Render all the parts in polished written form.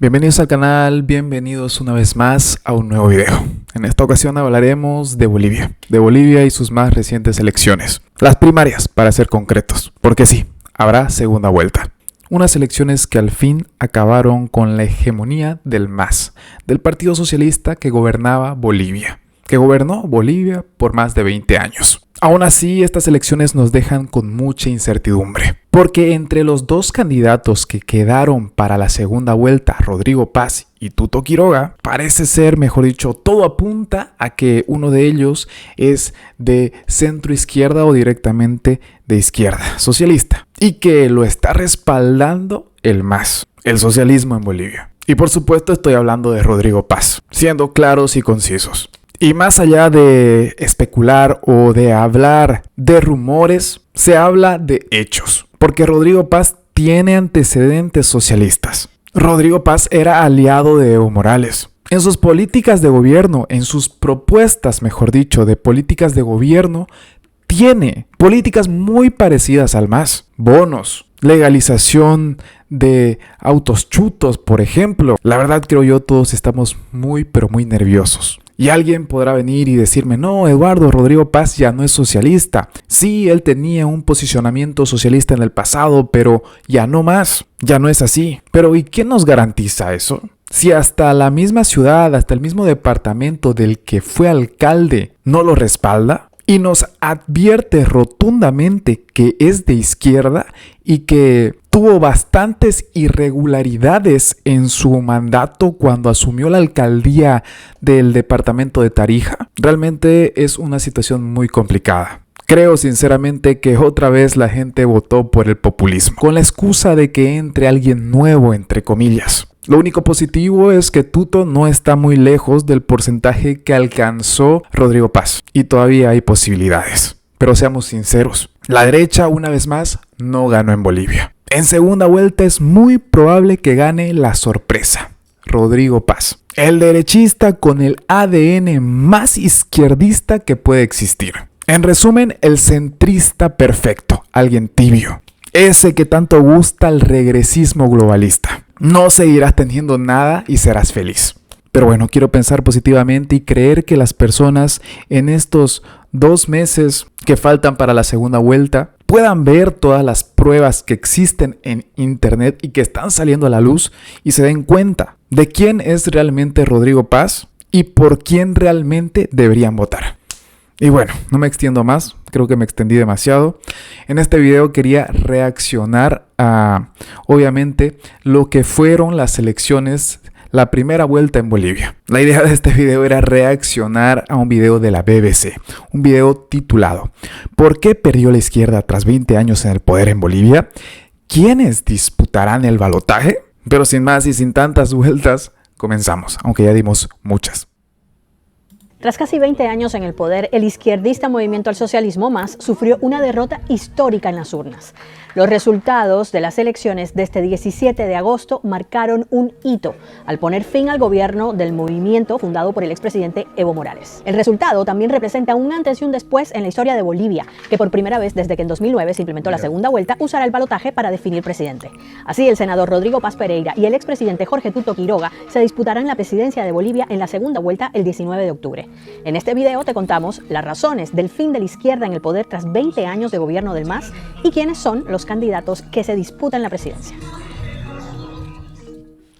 Bienvenidos al canal, bienvenidos una vez más a un nuevo video. En esta ocasión hablaremos de Bolivia y sus más recientes elecciones. Las primarias, para ser concretos, porque sí, habrá segunda vuelta. Unas elecciones que al fin acabaron con la hegemonía del MAS, del Partido Socialista que gobernaba Bolivia, que gobernó Bolivia por más de 20 años. Aún así, estas elecciones nos dejan con mucha incertidumbre, porque entre los dos candidatos que quedaron para la segunda vuelta, Rodrigo Paz y Tuto Quiroga, parece ser, mejor dicho, todo apunta a que uno de ellos es de centro izquierda o directamente de izquierda socialista, y que lo está respaldando el MAS, el socialismo en Bolivia. Y por supuesto estoy hablando de Rodrigo Paz, siendo claros y concisos. Y más allá de especular o de hablar de rumores, se habla de hechos. Porque Rodrigo Paz tiene antecedentes socialistas. Rodrigo Paz era aliado de Evo Morales. En sus políticas de gobierno, en sus propuestas, mejor dicho, de políticas de gobierno, tiene políticas muy parecidas al MAS. Bonos, legalización de autos chutos, por ejemplo. La verdad, creo yo, todos estamos muy, pero muy nerviosos. Y alguien podrá venir y decirme, no, Eduardo, Rodrigo Paz ya no es socialista. Sí, él tenía un posicionamiento socialista en el pasado, pero ya no más, ya no es así. Pero ¿y quién nos garantiza eso? Si hasta la misma ciudad, hasta el mismo departamento del que fue alcalde no lo respalda y nos advierte rotundamente que es de izquierda y que tuvo bastantes irregularidades en su mandato cuando asumió la alcaldía del departamento de Tarija. Realmente es una situación muy complicada. Creo sinceramente que otra vez la gente votó por el populismo, con la excusa de que entre alguien nuevo, entre comillas. Lo único positivo es que Tuto no está muy lejos del porcentaje que alcanzó Rodrigo Paz, y todavía hay posibilidades. Pero seamos sinceros, la derecha una vez más no ganó en Bolivia. En segunda vuelta es muy probable que gane la sorpresa, Rodrigo Paz, el derechista con el ADN más izquierdista que puede existir. En resumen, el centrista perfecto, alguien tibio, ese que tanto gusta el regresismo globalista. No seguirás teniendo nada y serás feliz. Pero bueno, quiero pensar positivamente y creer que las personas en estos 2 meses que faltan para la segunda vuelta puedan ver todas las pruebas que existen en internet y que están saliendo a la luz y se den cuenta de quién es realmente Rodrigo Paz y por quién realmente deberían votar. Y bueno, no me extiendo más, creo que me extendí demasiado. En este video quería reaccionar a, obviamente, lo que fueron las elecciones, la primera vuelta en Bolivia. La idea de este video era reaccionar a un video de la BBC, un video titulado ¿Por qué perdió la izquierda tras 20 años en el poder en Bolivia? ¿Quiénes disputarán el balotaje? Pero sin más y sin tantas vueltas, comenzamos, aunque ya dimos muchas. Tras casi 20 años en el poder, el izquierdista Movimiento al Socialismo MAS sufrió una derrota histórica en las urnas. Los resultados de las elecciones de este 17 de agosto marcaron un hito al poner fin al gobierno del movimiento fundado por el expresidente Evo Morales. El resultado también representa un antes y un después en la historia de Bolivia, que por primera vez desde que en 2009 se implementó la segunda vuelta usará el balotaje para definir presidente. Así, el senador Rodrigo Paz Pereira y el expresidente Jorge Tuto Quiroga se disputarán la presidencia de Bolivia en la segunda vuelta el 19 de octubre. En este video te contamos las razones del fin de la izquierda en el poder tras 20 años de gobierno del MAS y quiénes son los candidatos que se disputan la presidencia.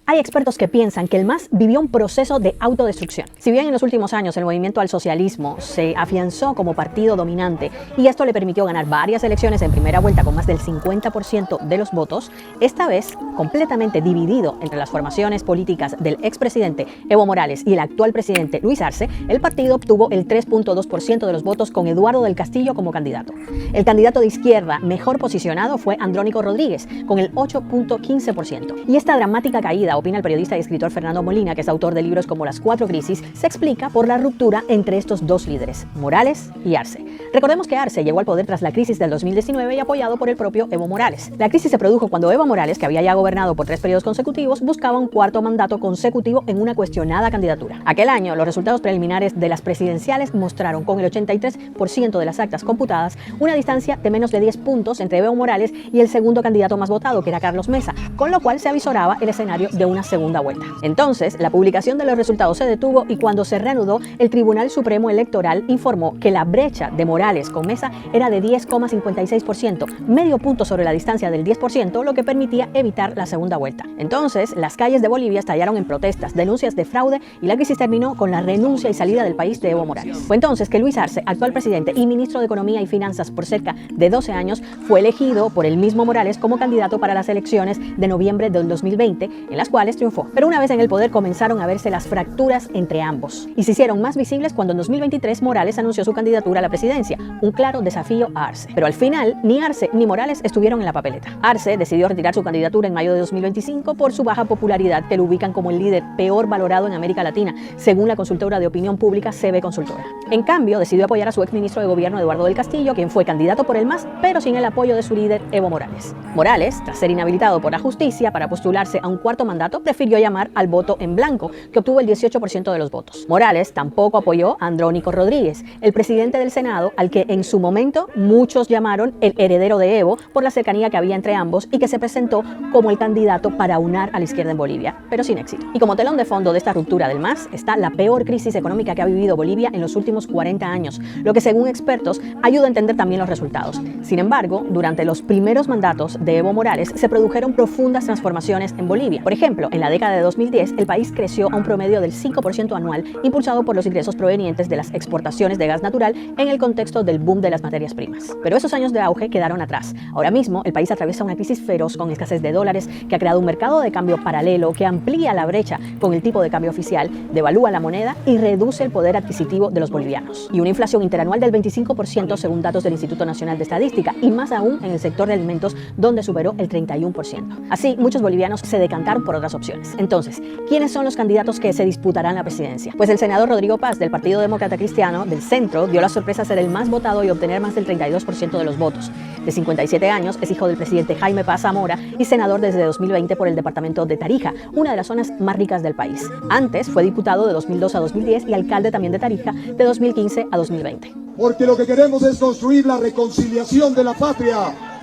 Hay expertos que piensan que el MAS vivió un proceso de autodestrucción. Si bien en los últimos años el movimiento al socialismo se afianzó como partido dominante y esto le permitió ganar varias elecciones en primera vuelta con más del 50% de los votos, esta vez completamente dividido entre las formaciones políticas del expresidente Evo Morales y el actual presidente Luis Arce, el partido obtuvo el 3.2% de los votos con Eduardo del Castillo como candidato. El candidato de izquierda mejor posicionado fue Andrónico Rodríguez con el 8.15%. Y esta dramática caída, opina el periodista y escritor Fernando Molina, que es autor de libros como Las 4 Crisis, se explica por la ruptura entre estos dos líderes, Morales y Arce. Recordemos que Arce llegó al poder tras la crisis del 2019 y apoyado por el propio Evo Morales. La crisis se produjo cuando Evo Morales, que había ya gobernado por 3 periodos consecutivos, buscaba un 4º mandato consecutivo en una cuestionada candidatura. Aquel año, los resultados preliminares de las presidenciales mostraron con el 83% de las actas computadas una distancia de menos de 10 puntos entre Evo Morales y el segundo candidato más votado, que era Carlos Mesa, con lo cual se avisoraba el escenario de de una segunda vuelta. Entonces, la publicación de los resultados se detuvo y cuando se reanudó, el Tribunal Supremo Electoral informó que la brecha de Morales con Mesa era de 10,56%, medio punto sobre la distancia del 10%, lo que permitía evitar la segunda vuelta. Entonces, las calles de Bolivia estallaron en protestas, denuncias de fraude y la crisis terminó con la renuncia y salida del país de Evo Morales. Fue entonces que Luis Arce, actual presidente y ministro de Economía y Finanzas por cerca de 12 años, fue elegido por el mismo Morales como candidato para las elecciones de noviembre del 2020, en las cuales triunfó. Pero una vez en el poder comenzaron a verse las fracturas entre ambos y se hicieron más visibles cuando en 2023 Morales anunció su candidatura a la presidencia, un claro desafío a Arce. Pero al final, ni Arce ni Morales estuvieron en la papeleta. Arce decidió retirar su candidatura en mayo de 2025 por su baja popularidad, que lo ubican como el líder peor valorado en América Latina, según la consultora de opinión pública CB Consultora. En cambio, decidió apoyar a su exministro de gobierno Eduardo del Castillo, quien fue candidato por el MAS, pero sin el apoyo de su líder Evo Morales. Morales, tras ser inhabilitado por la justicia para postularse a un cuarto mandato, prefirió llamar al voto en blanco, que obtuvo el 18% de los votos. Morales tampoco apoyó a Andrónico Rodríguez, el presidente del Senado, al que en su momento muchos llamaron el heredero de Evo por la cercanía que había entre ambos y que se presentó como el candidato para unar a la izquierda en Bolivia, pero sin éxito. Y como telón de fondo de esta ruptura del MAS está la peor crisis económica que ha vivido Bolivia en los últimos 40 años, lo que según expertos ayuda a entender también los resultados. Sin embargo, durante los primeros mandatos de Evo Morales se produjeron profundas transformaciones en Bolivia. Por ejemplo, en la década de 2010 el país creció a un promedio del 5% anual, impulsado por los ingresos provenientes de las exportaciones de gas natural en el contexto del boom de las materias primas. Pero esos años de auge quedaron atrás. Ahora mismo el país atraviesa una crisis feroz con escasez de dólares que ha creado un mercado de cambio paralelo que amplía la brecha con el tipo de cambio oficial, devalúa la moneda y reduce el poder adquisitivo de los bolivianos. Y una inflación interanual del 25% según datos del Instituto Nacional de Estadística, y más aún en el sector de alimentos, donde superó el 31%. Así, muchos bolivianos se decantaron por otras opciones. Entonces, ¿quiénes son los candidatos que se disputarán la presidencia? Pues el senador Rodrigo Paz, del Partido Demócrata Cristiano del Centro, dio la sorpresa de ser el más votado y obtener más del 32% de los votos. De 57 años, es hijo del presidente Jaime Paz Zamora y senador desde 2020 por el departamento de Tarija, una de las zonas más ricas del país. Antes fue diputado de 2002 a 2010 y alcalde también de Tarija de 2015 a 2020. Porque lo que queremos es construir la reconciliación de la patria,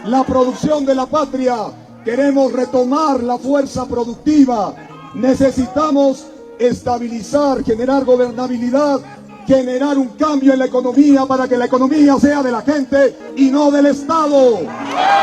la producción de la patria. Queremos retomar la fuerza productiva. Necesitamos estabilizar, generar gobernabilidad, generar un cambio en la economía para que la economía sea de la gente y no del Estado.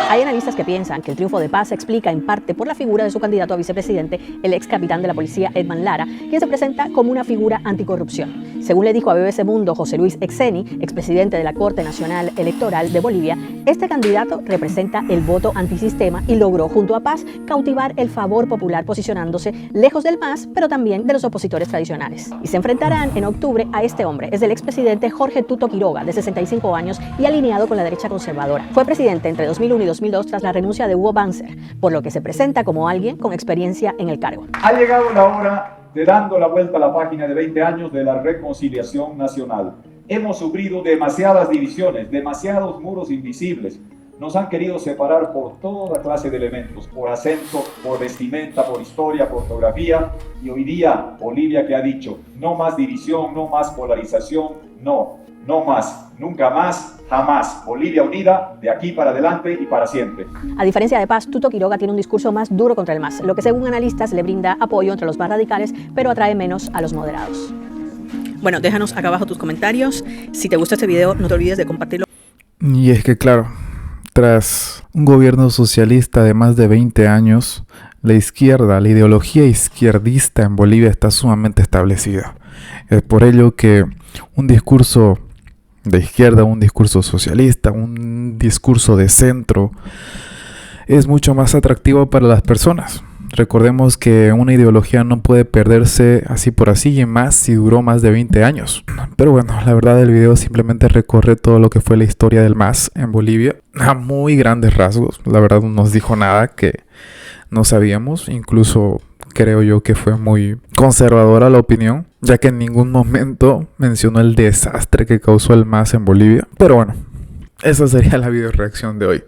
Hay analistas que piensan que el triunfo de Paz se explica en parte por la figura de su candidato a vicepresidente, el ex capitán de la policía Edman Lara, quien se presenta como una figura anticorrupción. Según le dijo a BBC Mundo José Luis Exeni, expresidente de la Corte Nacional Electoral de Bolivia, este candidato representa el voto antisistema y logró junto a Paz cautivar el favor popular posicionándose lejos del MAS, pero también de los opositores tradicionales. Y se enfrentarán en octubre a este hombre. Es el expresidente Jorge Tuto Quiroga, de 65 años y alineado con la derecha conservadora. Fue presidente entre 2001 y 2002 tras la renuncia de Hugo Banzer, por lo que se presenta como alguien con experiencia en el cargo. Ha llegado la hora de dando la vuelta a la página de 20 años de la reconciliación nacional. Hemos sufrido demasiadas divisiones, demasiados muros invisibles. Nos han querido separar por toda clase de elementos, por acento, por vestimenta, por historia, por ortografía. Y hoy día, Bolivia que ha dicho, no más división, no más polarización, no más, nunca más, jamás. Bolivia unida, de aquí para adelante y para siempre. A diferencia de Paz, Tuto Quiroga tiene un discurso más duro contra el MAS, lo que según analistas le brinda apoyo entre los más radicales, pero atrae menos a los moderados. Bueno, déjanos acá abajo tus comentarios. Si te gusta este video, no te olvides de compartirlo. Y es que claro, tras un gobierno socialista de más de 20 años, la izquierda, la ideología izquierdista en Bolivia está sumamente establecida. Es por ello que un discurso de izquierda, un discurso socialista, un discurso de centro es mucho más atractivo para las personas. Recordemos que una ideología no puede perderse así por así, y más si duró más de 20 años. Pero bueno, la verdad el video simplemente recorre todo lo que fue la historia del MAS en Bolivia a muy grandes rasgos. La verdad no nos dijo nada que no sabíamos, incluso creo yo que fue muy conservadora la opinión, ya que en ningún momento mencionó el desastre que causó el MAS en Bolivia. Pero bueno, esa sería la video reacción de hoy.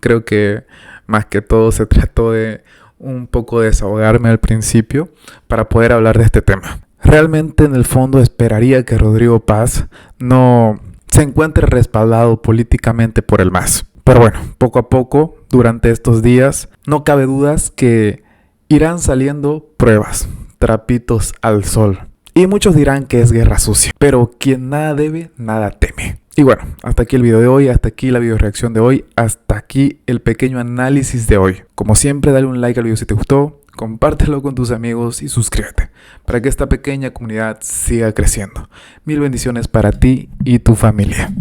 Creo que más que todo se trató de un poco desahogarme al principio para poder hablar de este tema. Realmente en el fondo esperaría que Rodrigo Paz no se encuentre respaldado políticamente por el MAS. Pero bueno, poco a poco, durante estos días, no cabe dudas que irán saliendo pruebas, trapitos al sol. Y muchos dirán que es guerra sucia, pero quien nada debe, nada teme. Y bueno, hasta aquí el video de hoy, hasta aquí la video reacción de hoy, hasta aquí el pequeño análisis de hoy. Como siempre, dale un like al video si te gustó, compártelo con tus amigos y suscríbete para que esta pequeña comunidad siga creciendo. Mil bendiciones para ti y tu familia.